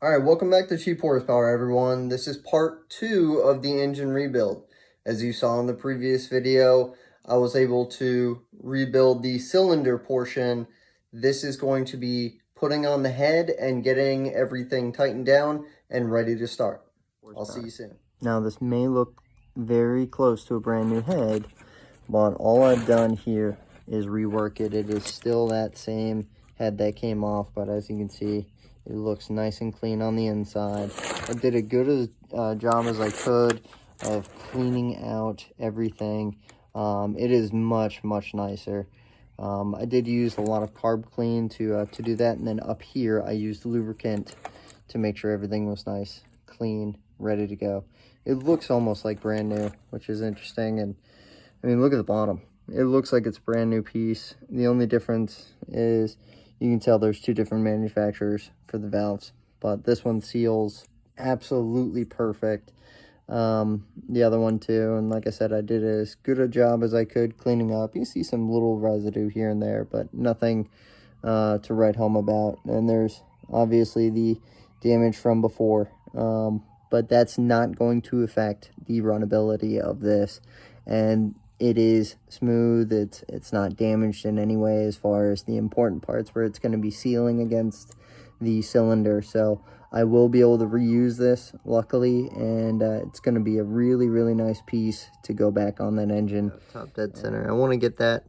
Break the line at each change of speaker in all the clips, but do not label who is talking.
Alright, welcome back to Cheap Horsepower, everyone. This is part 2 of the engine rebuild. As you saw in the previous video, I was able to rebuild the cylinder portion. This is going to be putting on the head and getting everything tightened down and ready to start. I'll see you soon. Now, this may look very close to a brand new head, but all I've done here is rework it. It is still that same head that came off, but as you can see, it looks nice and clean on the inside. I did a good job as I could of cleaning out everything. It is much nicer. I did use a lot of carb clean to do that, and then up here I used lubricant to make sure everything was nice, clean, ready to go. It looks almost like brand new, which is interesting. And I mean, look at the bottom. It looks like it's a brand new piece. The only difference is you can tell there's two different manufacturers for the valves, but this one seals absolutely perfect. The other one too, and like I said, I did as good a job as I could cleaning up. You see some little residue here and there, but nothing to write home about. And there's obviously the damage from before, but that's not going to affect the runnability of this. And it is smooth. It's not damaged in any way as far as the important parts where it's going to be sealing against the cylinder. So I will be able to reuse this, luckily, and it's going to be a really nice piece to go back on that engine. Top dead center. I want to get that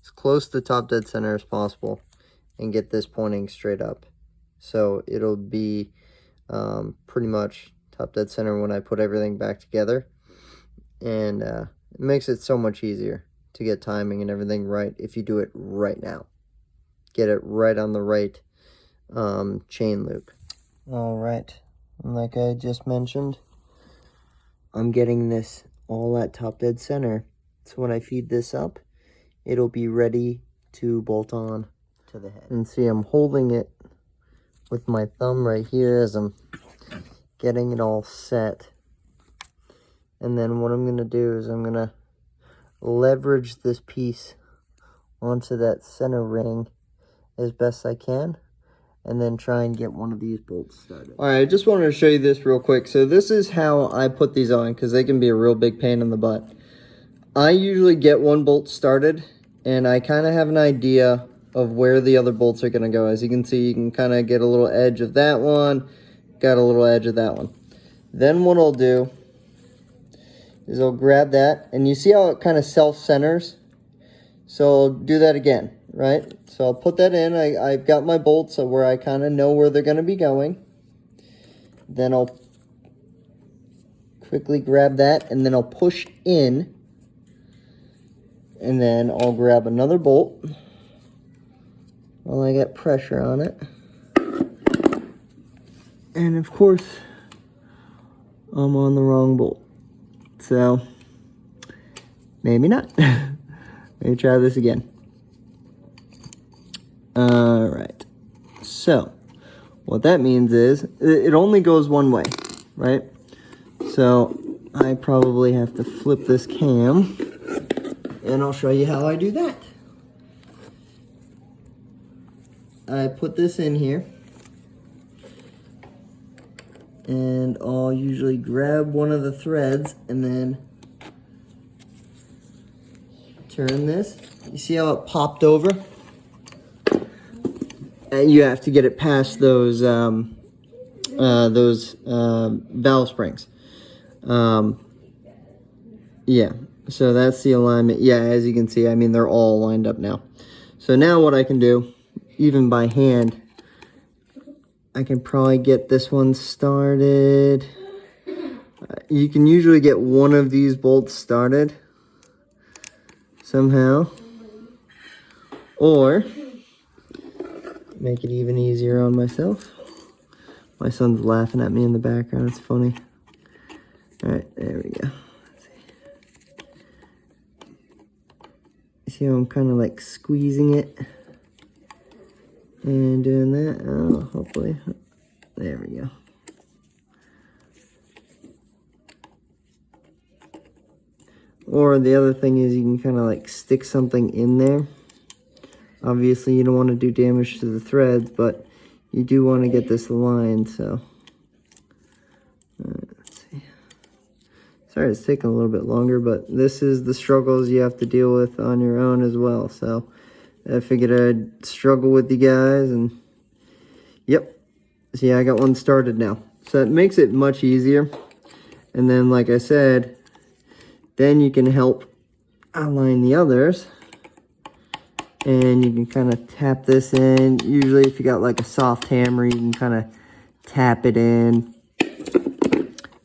as close to top dead center as possible and get this pointing straight up. So it'll be pretty much top dead center when I put everything back together. And it makes it so much easier to get timing and everything right if you do it right now. Get it right on the right chain loop. All right, and like I just mentioned, I'm getting this all at top dead center. So when I feed this up, it'll be ready to bolt on to the head. And see, I'm holding it with my thumb right here as I'm getting it all set. And then what I'm going to do is I'm going to leverage this piece onto that center ring as best I can, and then try and get one of these bolts started. All right, I just wanted to show you this real quick. So this is how I put these on, because they can be a real big pain in the butt. I usually get one bolt started, and I kind of have an idea of where the other bolts are going to go. As you can see, you can kind of get a little edge of that one, got a little edge of that one. Then what I'll do is I'll grab that, and you see how it kind of self-centers? So I'll do that again, right? So I'll put that in. I've got my bolts where I kind of know where they're going to be going. Then I'll quickly grab that, and then I'll push in. And then I'll grab another bolt while I get pressure on it. And of course, I'm on the wrong bolt. So, maybe not. Let me try this again. Alright. So, what that means is, it only goes one way, right? So, I probably have to flip this cam, and I'll show you how I do that. I put this in here, and I'll usually grab one of the threads and then turn this. You see how it popped over? And you have to get it past those valve springs. Yeah, so that's the alignment. Yeah, as you can see, I mean, they're all lined up now. So now what I can do, even by hand, I can probably get this one started. You can usually get one of these bolts started somehow, or make it even easier on myself. My son's laughing at me in the background. It's funny. All right, there we go. Let's see. See how I'm kind of like squeezing it and doing that. Oh, hopefully. There we go. Or the other thing is you can kind of like stick something in there. Obviously you don't want to do damage to the threads, but you do want to get this aligned, so. Let's see. Sorry, it's taking a little bit longer, but this is the struggles you have to deal with on your own as well. So I figured I'd struggle with you guys, and yep. See, I got one started now. So it makes it much easier. And then, like I said, then you can help align the others. And you can kind of tap this in. Usually if you got like a soft hammer, you can kind of tap it in.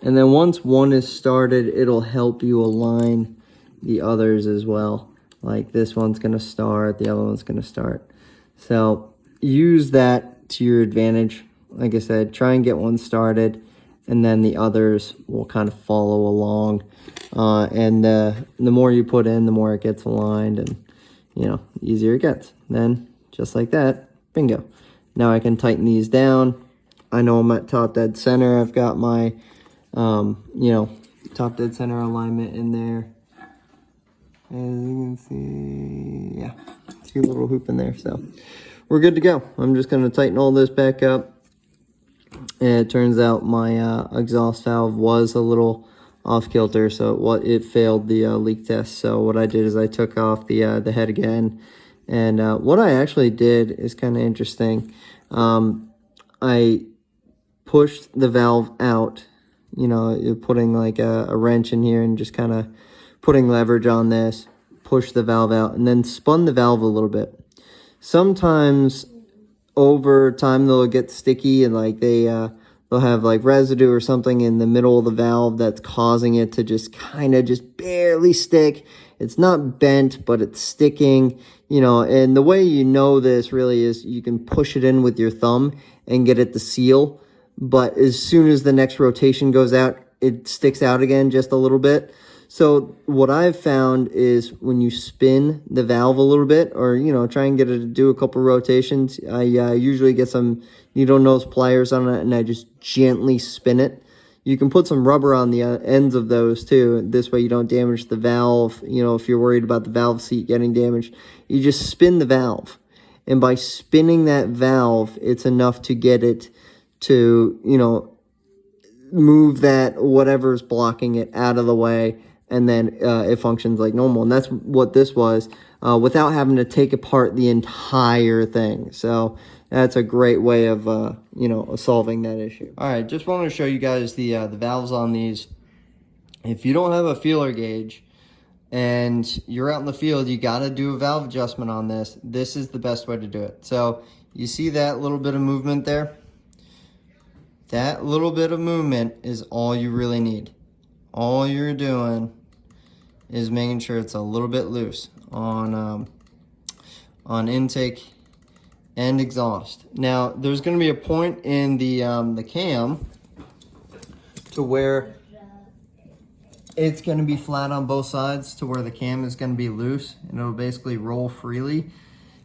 And then once one is started, it'll help you align the others as well. Like this one's going to start, the other one's going to start. So use that to your advantage. Like I said, try and get one started, and then the others will kind of follow along. And the more you put in, the more it gets aligned, and you know, the easier it gets. Then, just like that, bingo. Now I can tighten these down. I know I'm at top dead center. I've got my, you know, top dead center alignment in there. As you can see, yeah, cute little hoop in there. So we're good to go. I'm just going to tighten all this back up. And it turns out my exhaust valve was a little off kilter, so it failed the leak test. So what I did is I took off the head again, and what I actually did is kind of interesting. I pushed the valve out. You know, you're putting like a wrench in here and just kind of putting leverage on this, push the valve out, and then spun the valve a little bit. Sometimes over time they'll get sticky, and like they'll have like residue or something in the middle of the valve that's causing it to just kind of just barely stick. It's not bent, but it's sticking, you know. And the way you know this really is you can push it in with your thumb and get it to seal, but as soon as the next rotation goes out, it sticks out again just a little bit. So what I've found is when you spin the valve a little bit, or, you know, try and get it to do a couple rotations, I usually get some needle nose pliers on it, and I just gently spin it. You can put some rubber on the ends of those too. This way you don't damage the valve. You know, if you're worried about the valve seat getting damaged, you just spin the valve. And by spinning that valve, it's enough to get it to, you know, move that whatever's blocking it out of the way. And then it functions like normal. And that's what this was, without having to take apart the entire thing. So that's a great way of, you know, solving that issue. All right, just wanted to show you guys the valves on these. If you don't have a feeler gauge and you're out in the field, you got to do a valve adjustment on this. This is the best way to do it. So you see that little bit of movement there? That little bit of movement is all you really need. All you're doing is making sure it's a little bit loose on intake and exhaust. Now, there's going to be a point in the cam to where it's going to be flat on both sides, to where the cam is going to be loose and it'll basically roll freely.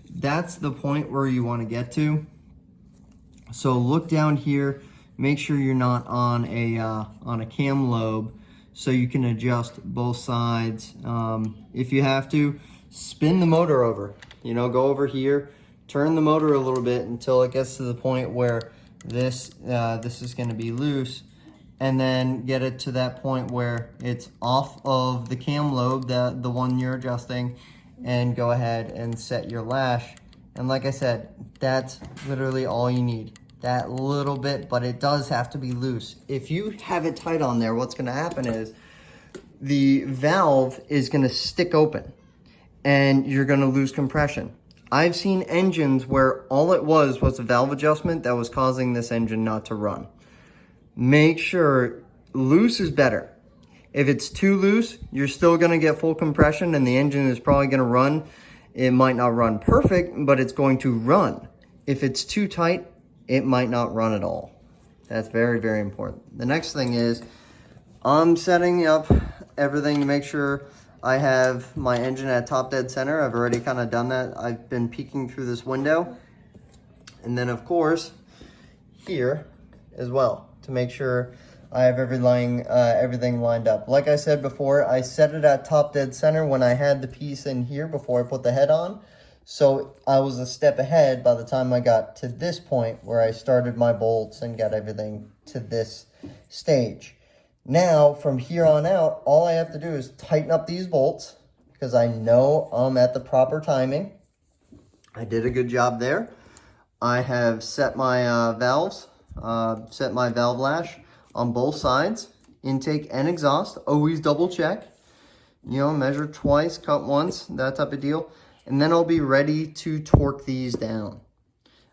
That's the point where you want to get to. So look down here, make sure you're not on a cam lobe, so you can adjust both sides. If you have to, spin the motor over. You know, go over here, turn the motor a little bit until it gets to the point where this is going to be loose, and then get it to that point where it's off of the cam lobe, the one you're adjusting, and go ahead and set your lash. And like I said, that's literally all you need. That little bit, but it does have to be loose. If you have it tight on there, what's going to happen is the valve is going to stick open and you're going to lose compression. I've seen engines where all it was a valve adjustment that was causing this engine not to run. Make sure loose is better. If it's too loose, you're still going to get full compression and the engine is probably going to run. It might not run perfect, but it's going to run. If it's too tight, it might not run at all. That's very, very important. The next thing is I'm setting up everything to make sure I have my engine at top dead center. I've already kind of done that. I've been peeking through this window. And then of course, here as well, to make sure I have everything lined up. Like I said before, I set it at top dead center when I had the piece in here before I put the head on. So I was a step ahead by the time I got to this point where I started my bolts and got everything to this stage. Now, from here on out, all I have to do is tighten up these bolts because I know I'm at the proper timing. I did a good job there. I have set my valves, set my valve lash on both sides, intake and exhaust. Always double check. You know, measure twice, cut once, that type of deal. And then I'll be ready to torque these down.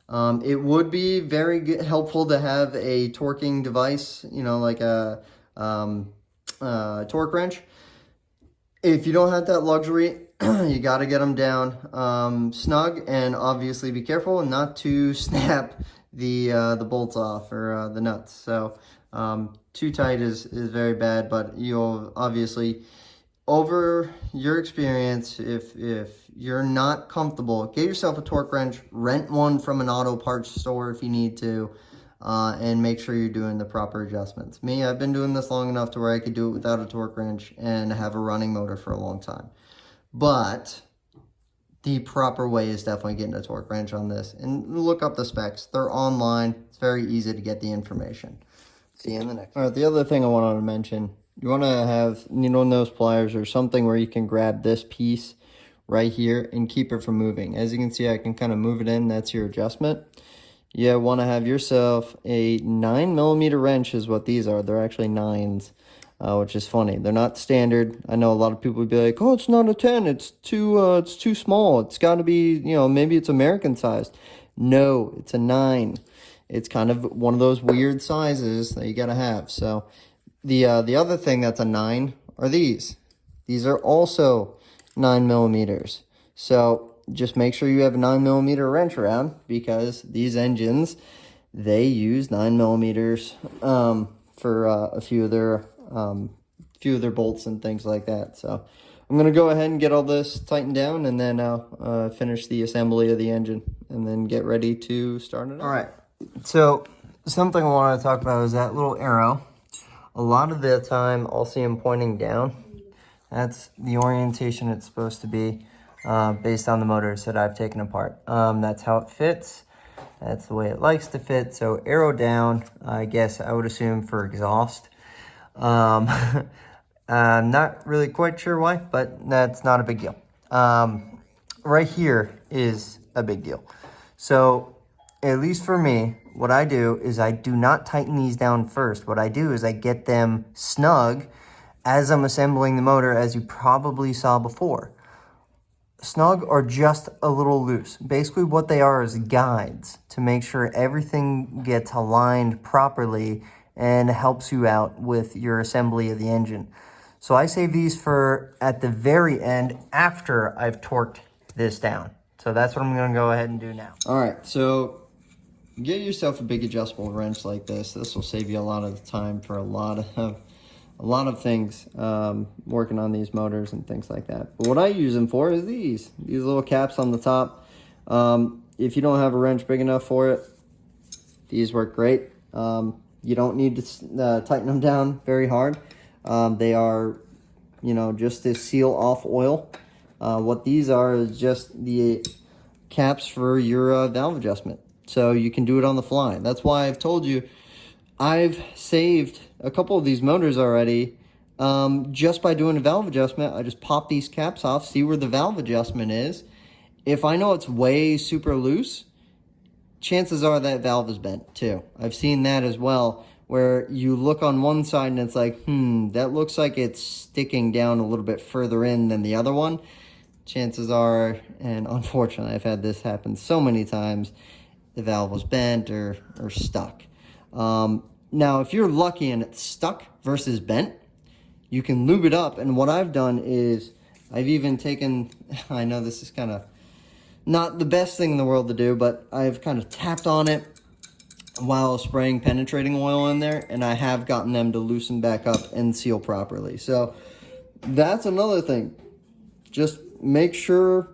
It would be very helpful to have a torquing device, you know, like a torque wrench. If you don't have that luxury, you got to get them down snug, and obviously be careful not to snap the bolts off or the nuts. So too tight is very bad, but you'll obviously, over your experience, if you're not comfortable, get yourself a torque wrench, rent one from an auto parts store if you need to, and make sure you're doing the proper adjustments. Me, I've been doing this long enough to where I could do it without a torque wrench and have a running motor for a long time. But the proper way is definitely getting a torque wrench on this. And look up the specs. They're online. It's very easy to get the information. See you in the next one. All right, the other thing I wanted to mention, you want to have needle nose pliers or something where you can grab this piece right here and keep it from moving. As you can see, I can kind of move it in. That's your adjustment. You want to have yourself a 9mm wrench is what these are. They're actually 9s, which is funny. They're not standard. I know a lot of people would be like, oh, it's not a 10. It's too small. It's got to be, you know, maybe it's American sized. No, it's a 9. It's kind of one of those weird sizes that you got to have. So the other thing that's a 9 are these. These are also 9mm. So just make sure you have a 9mm wrench around, because these engines, they use 9mm for a few of their bolts and things like that. So I'm gonna go ahead and get all this tightened down, and then I'll finish the assembly of the engine and then get ready to start it up. All right. So something I want to talk about is that little arrow. A lot of the time I'll see them pointing down. That's the orientation it's supposed to be. Based on the motors that I've taken apart. That's how it fits. That's the way it likes to fit. So arrow down, I guess I would assume for exhaust. I'm not really quite sure why, but that's not a big deal. Right here is a big deal. So at least for me, what I do is I do not tighten these down first. What I do is I get them snug as I'm assembling the motor, as you probably saw before. Snug or just a little loose. Basically what they are is guides to make sure everything gets aligned properly and helps you out with your assembly of the engine. So I save these for at the very end after I've torqued this down. So that's what I'm going to go ahead and do now. All right, so get yourself a big adjustable wrench like this. This will save you a lot of time for a lot of things, working on these motors and things like that. But what I use them for is these little caps on the top. If you don't have a wrench big enough for it, these work great. You don't need to tighten them down very hard. They are, you know, just to seal off oil. What these are is just the caps for your valve adjustment. So you can do it on the fly. That's why I've told you, I've saved a couple of these motors already just by doing a valve adjustment. I just pop these caps off, see where the valve adjustment is. If I know it's way super loose, chances are that valve is bent too. I've seen that as well, where you look on one side and it's like, that looks like it's sticking down a little bit further in than the other one. Chances are, and unfortunately I've had this happen so many times, the valve was bent or stuck. Now, if you're lucky and it's stuck versus bent, you can lube it up. And what I've done is I've even taken, I know this is kind of not the best thing in the world to do, but I've kind of tapped on it while spraying penetrating oil in there, and I have gotten them to loosen back up and seal properly. So that's another thing. Just make sure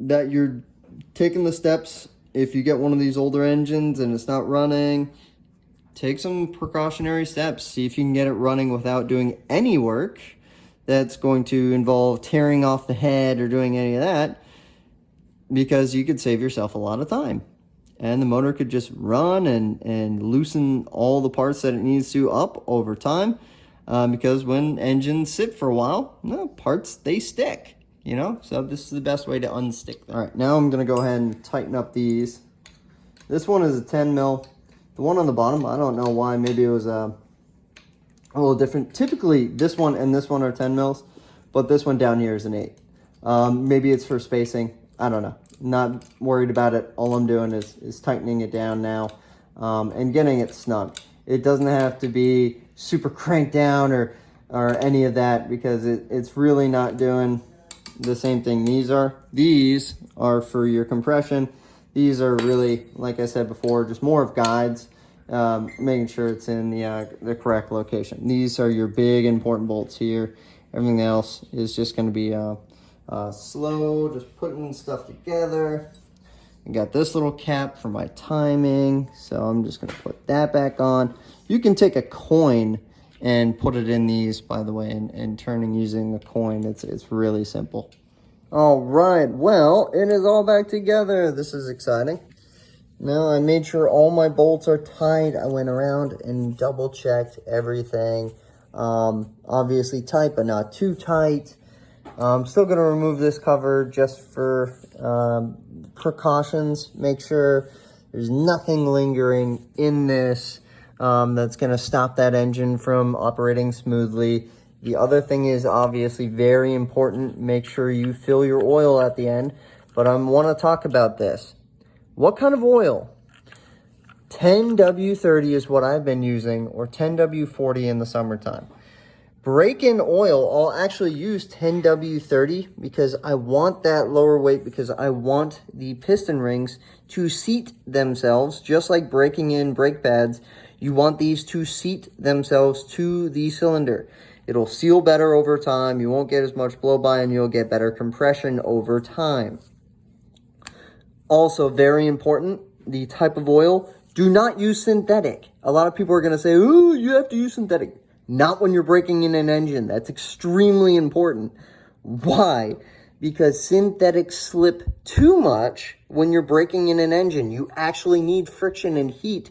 that you're taking the steps. If you get one of these older engines and it's not running, take some precautionary steps. See if you can get it running without doing any work that's going to involve tearing off the head or doing any of that. because you could save yourself a lot of time. And the motor could just run and loosen all the parts that it needs to up over time. Because when engines sit for a while, parts, they stick, you know? So this is the best way to unstick them. All right, now I'm gonna go ahead and tighten up these. This one is a 10 mil. The one on the bottom, I don't know why, maybe it was a little different. Typically, this one and this one are 10 mils, but this one down here is an 8. Maybe it's for spacing, I don't know. Not worried about it. All I'm doing is tightening it down now and getting it snug. It doesn't have to be super cranked down or any of that, because it's really not doing the same thing. These are for your compression. These are really, like I said before, just more of guides, making sure it's in the correct location. These are your big important bolts here. Everything else is just going to be slow, just putting stuff together. I got this little cap for my timing, so I'm just going to put that back on. You can take a coin and put it in these, by the way, and turning using the coin. It's really simple. All right, well, it is all back together. This is exciting. Now I made sure all my bolts are tight. I went around and double checked everything. Obviously tight, but not too tight. I'm still going to remove this cover just for precautions. Make sure there's nothing lingering in this that's going to stop that engine from operating smoothly. The other thing is obviously very important. Make sure you fill your oil at the end. But I want to talk about this. What kind of oil? 10W30 is what I've been using, or 10W40 in the summertime. Break-in oil, I'll actually use 10W30 because I want that lower weight, because I want the piston rings to seat themselves, just like breaking in brake pads. You want these to seat themselves to the cylinder. It'll seal better over time. You won't get as much blow-by, and you'll get better compression over time. Also, very important, the type of oil. Do not use synthetic. A lot of people are going to say, oh, you have to use synthetic. Not when you're breaking in an engine. That's extremely important. Why? Because synthetics slip too much when you're breaking in an engine. You actually need friction and heat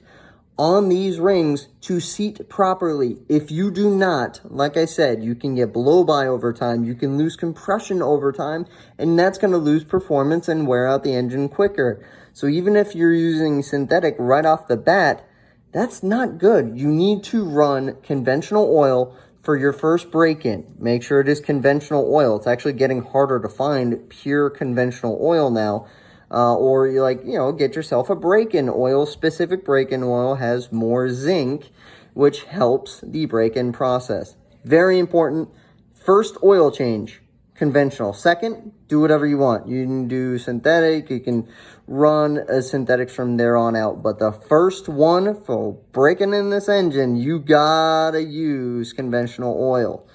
on these rings to seat properly. If you do not, like I said, you can get blow-by over time, you can lose compression over time, and that's going to lose performance and wear out the engine quicker. So even if you're using synthetic right off the bat, that's not good. You need to run conventional oil for your first break-in. Make sure it is conventional oil. It's actually getting harder to find pure conventional oil now. Or you get yourself a break-in oil. Specific break-in oil has more zinc, which helps the break-in process. Very important. First oil change, conventional. Second, do whatever you want. You can do synthetic. You can run a synthetic from there on out. But the first one for breaking in this engine, you gotta use conventional oil.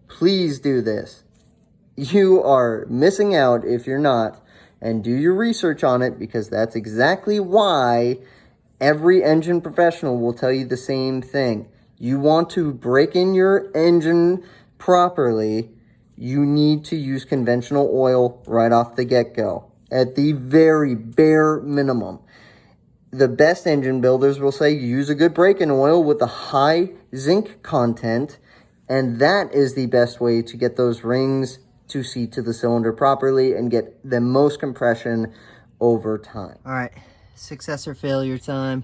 Please do this. You are missing out if you're not. And do your research on it, because that's exactly why every engine professional will tell you the same thing. You want to break in your engine properly, you need to use conventional oil right off the get-go, at the very bare minimum. The best engine builders will say use a good break-in oil with a high zinc content, and that is the best way to get those rings to seat to the cylinder properly and get the most compression over time. All right, success or failure time.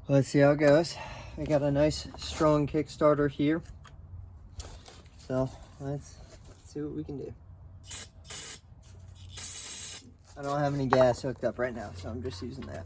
Let's see how it goes. I got a nice strong Kickstarter here. So let's see what we can do. I don't have any gas hooked up right now, so I'm just using that.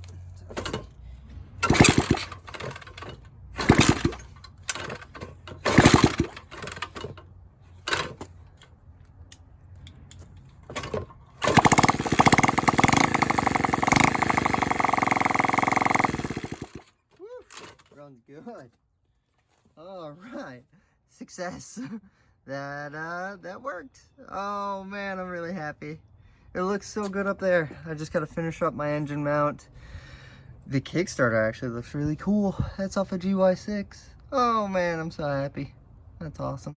Runs good. All right, success. That worked. Oh man, I'm really happy. It looks so good up there. I just got to finish up my engine mount. The Kickstarter actually looks really cool. That's off a GY6. Oh man, I'm so happy. That's awesome.